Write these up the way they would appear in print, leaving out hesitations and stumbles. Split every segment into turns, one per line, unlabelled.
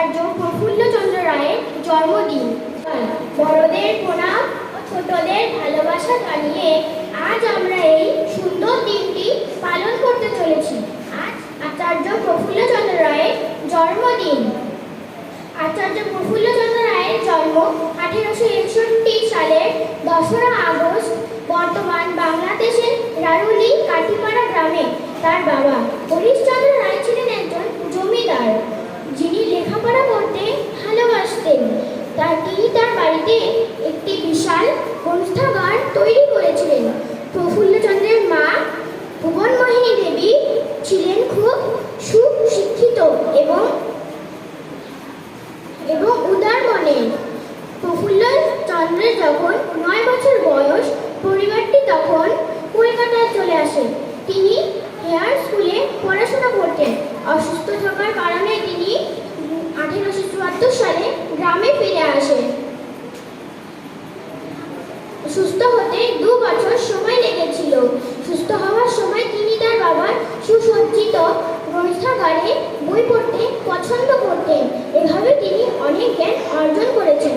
আচার্য প্রফুল্লচন্দ্র রায়ের জন্মদিন। বড়দের প্রণাম ও ছোটদের ভালোবাসা জানিয়ে আজ আমরা এই সুন্দর দিনটি পালন করতে চলেছি। আজ আচার্য প্রফুল্লচন্দ্র রায়ের জন্মদিন। আচার্য প্রফুল্লচন্দ্র রায়ের জন্ম 1861 সালের 2রা আগস্ট বর্তমান বাংলাদেশের রারুলি কাটিপাড়া গ্রামে। তার বাবা হরিশচন্দ্র রায় ছিলেন একজন জমিদার, যিনি লেখাপড়া করতে ভালোবাসতেন। তিনি তার বাড়িতে একটি বিশাল গ্রন্থাগার তৈরি করেছিলেন। প্রফুল্লচন্দ্রের মা ভুবনমোহিনী দেবী ছিলেন খুব সুশিক্ষিত এবং উদার মনের। প্রফুল্লচন্দ্রের যখন 9 বছর বয়স, পরিবারটি তখন কলকাতায় চলে আসে। তিনি হেয়ার স্কুলে পড়াশোনা করতেন। অসুস্থ থাকার কারণে তিনি 1874 সালে গ্রামে ফিরে আসেন। সুস্থ হতে 2 বছর সময় লেগেছিল। সুস্থ হওয়ার সময় তিনি তার বাবার সুসজ্জিত গ্রন্থাগারে বই পড়তে পছন্দ করতেন। এভাবে তিনি অনেক জ্ঞান অর্জন করেছেন।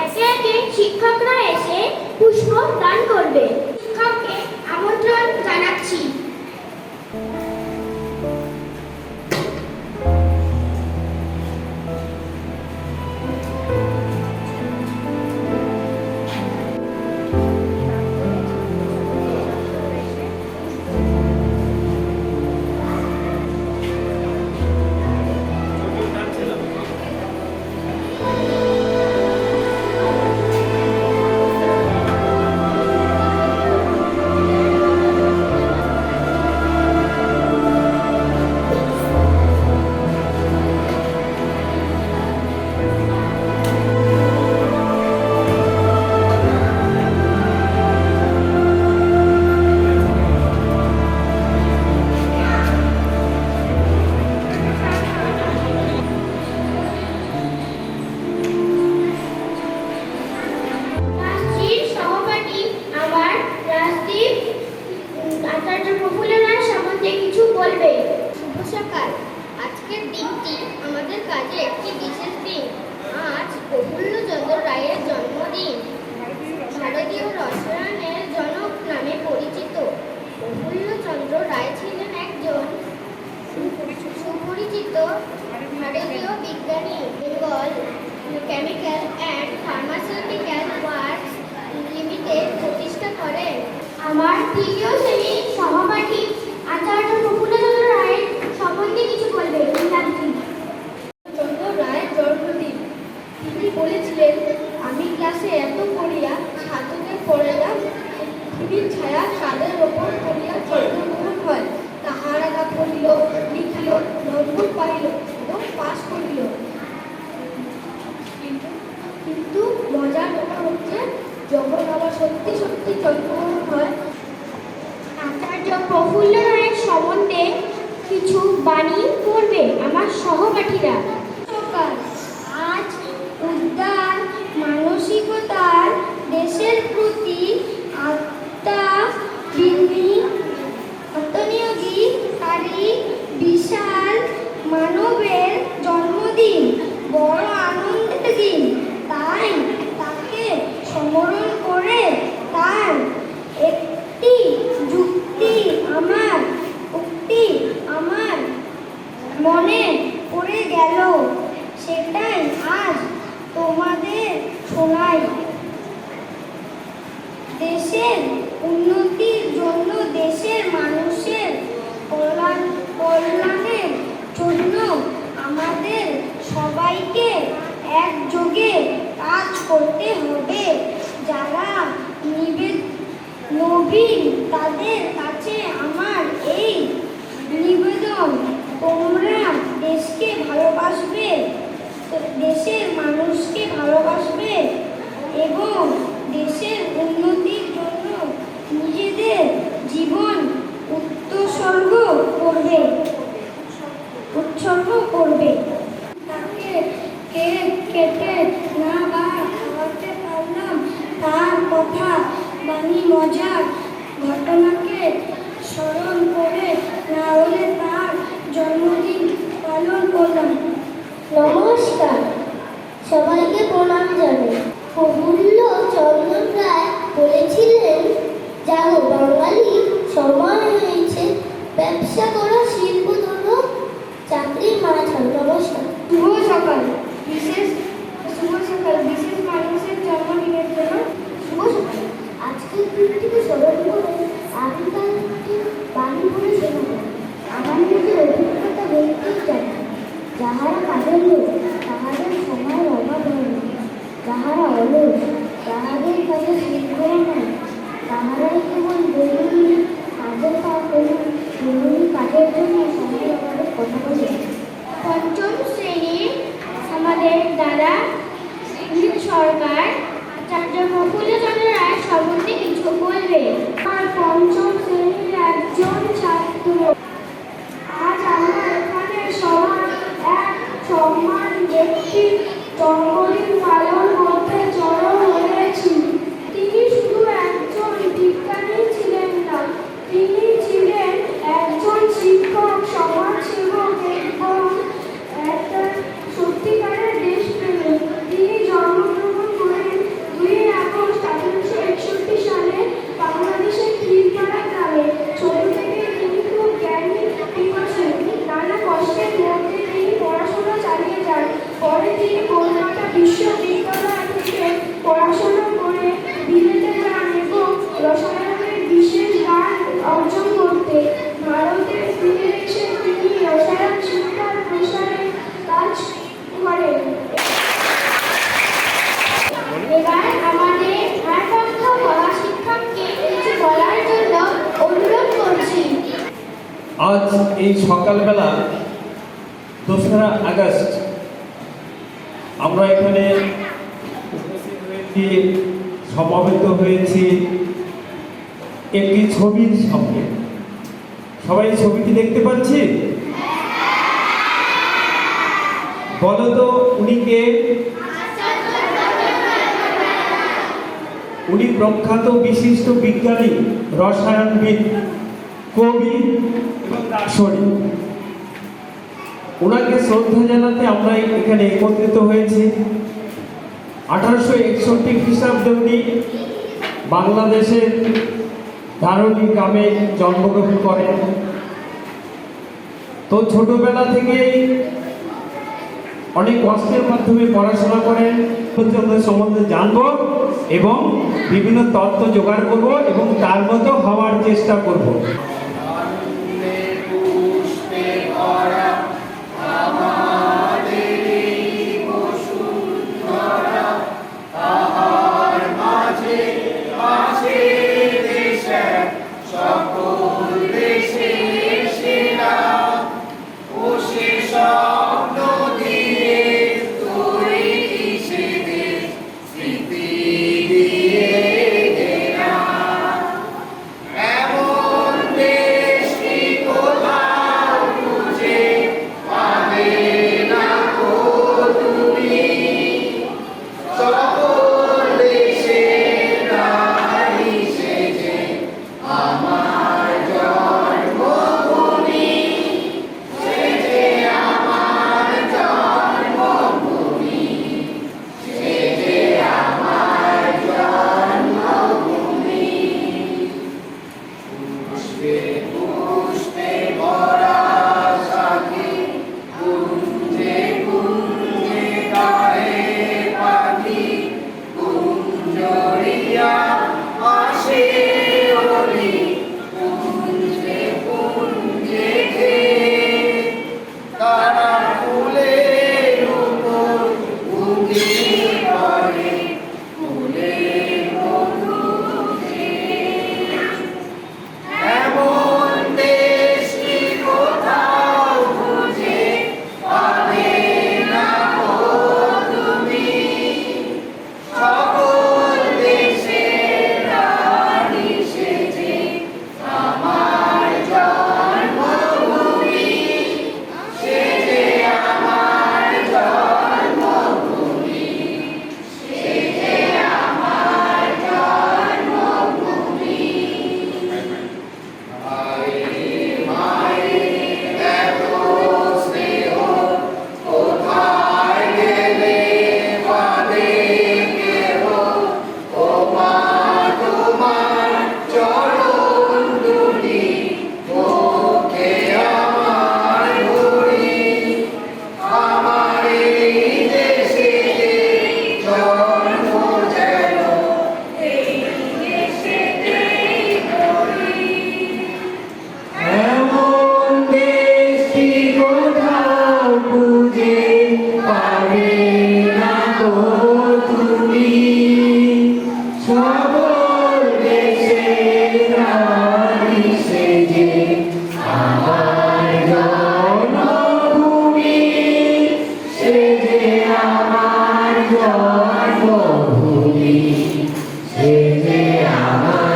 একে একে শিক্ষকরা এসে পুষ্প দান করবে। শিক্ষককে আমন্ত্রণ জানাচ্ছি। আচার্য প্রফুল্ল রায় সম্বন্ধে কিছু বলবে। শুভ সকাল। আজকের দিনটি আমাদের কাছে একটি বিশেষ দিন। আজ প্রফুল্লচন্দ্র রায়ের জন্মদিন। ভারতীয় রসায়নের জনক নামে পরিচিত প্রফুল্লচন্দ্র রায় ছিলেন একজন সুপরিচিত ভারতীয় বিজ্ঞানী। Bengal chemical and pharmaceutical works limited প্রতিষ্ঠা করেন। আমার তৃতীয় শ্রেণীর সহপাঠী আচার্য প্রফুল্লচন্দ্র রায়ের সম্বন্ধে কিছু বলবে।
চন্দ্র রায়ের জন্মদিন। তিনি বলেছিলেন, আমি ক্লাসে এত পড়িয়া ছাত্রদের পড়াইলাম, পৃথিবীর ছায়া তাদের ওপর পড়িয়া জন্মগ্রহণ হয়। তাহারা তা পড়িল, লিখিল, নম্বর পাইল এবং পাস করিল। কিন্তু মজার ব্যাপার হচ্ছে, যখন আবার সত্যি সত্যি জন্মগ্রহণ হয়।
আচার্য প্রফুল্ল রায়ের সম্বন্ধে কিছু বাণী করবে আমার সহপাঠীরা।
আজ উদার মানসিকতার, দেশের প্রতি আত্মনিয়োগীকারী বিশাল মানবের জন্মদিন। বড় আনন্দের দিন। তাই তাকে স্মরণ করে তার একটি উক্তি আমার মনে পড়ে গেল। সেটাই আজ তোমাদের শোনাই। দেশের উন্নতির জন্য, দেশের মানুষের কল্যাণের জন্য আমাদের সবাইকে একযোগে কাজ করতে হবে। যারা নবীন তাদের কাছে আমার এই নিবেদন, তোমরা দেশকে ভালোবাসবে, দেশের মানুষকে ভালোবাসবে এবং দেশের উন্নতির জন্য নিজেদের জীবন উৎসর্গ করবে। তাকে কেক কেটে না বা খাওয়াতে পারলাম, তার কথা বাণী মজার ঘটনাকে স্মরণ করে না
নাম জানে। প্রফুল্ল চন্দ্র রায় বলেছিলেন, জানো বাঙালি সময় হয়েছে ব্যবসা করা, শিল্প ধরো, চাকরি মারা ছাড়ো। নমস্কার।
শুভ সকাল বিশেষ মানুষের জন্মদিনের জন্য
শুভ সকাল। আজকের দিনটিকে স্মরণ করে আমি তাদেরকে বাণী পড়ে শোনাব। আমার নিজের অভিজ্ঞতা বলতেই চাই। যাহারা কাজের লোক তাহাদের সময়ের অভাব হয় না, যাহারা অলস তাহাদের কাছে শৃঙ্খলা নাই, তাহারাই কেবল দৈনন্দিন কাজের কাজের জন্য সময় অভাবের কথা বলে।
পঞ্চম শ্রেণীর আমাদের দ্বারা সরকার আচার্য প্রফুল্ল চন্দ্র রায় সম্বন্ধে কিছু বলবে। আর পঞ্চম শ্রেণীর একজন ছাত্র। আজ আমরা এখানে সবার এক সম্মান ব্যক্তির জন্মদিন পালন করতে জড়ো হয়েছি। তিনি শুধু একজন বিজ্ঞানী ছিলেন না, তিনি ছিলেন একজন শিক্ষক, সমাজসেবক এবং একটা সত্যিকারের দেশপ্রেমিক। তিনি জন্মগ্রহণ করেন 2 আগস্ট 1861 সালে বাংলাদেশের ক্ষীরপাড়া গ্রামে। ছোট থেকে তিনি খুব জ্ঞানী ছিলেন। নানা কষ্টের মধ্যে তিনি পড়াশোনা চালিয়ে যান। পরে তিনি কলকাতা বিশ্ববিদ্যালয় থেকে পড়াশোনা করে বিলেতে যান এবং রসায়নের বিশেষ জ্ঞান অর্জন করতে ভারতে ফিরে এসে তিনি রসায়ন শিক্ষার প্রসারে কাজ করেন। এবার আমাদের ভারপ্রাপ্ত কলা শিক্ষককে কিছু বলার জন্য অনুরোধ করছি।
আজ এই সকালবেলা 2রা আগস্ট আমরা এখানে সমবেত হয়েছি একটি ছবির সামনে। সবাই ছবিটি দেখতে পাচ্ছি? বলো তো উনি কে? উনি প্রখ্যাত বিশিষ্ট বিজ্ঞানী, রসায়নবিদ, কবি এবং দার্শনিক। ওনাকে শ্রদ্ধা জানাতে আমরা এখানে একত্রিত হয়েছি। 1861 খ্রিস্টাব্দে উনি বাংলাদেশের ধারণী গ্রামে জন্মগ্রহণ করেন। তো ছোটবেলা থেকেই অনেক কষ্টের মাধ্যমে পড়াশোনা করেন। সম্বন্ধে জানবো এবং বিভিন্ন তথ্য জোগাড় করব এবং তার মতো হওয়ার চেষ্টা করব।
এমন আমার জন্মভূমি, সে যে আমার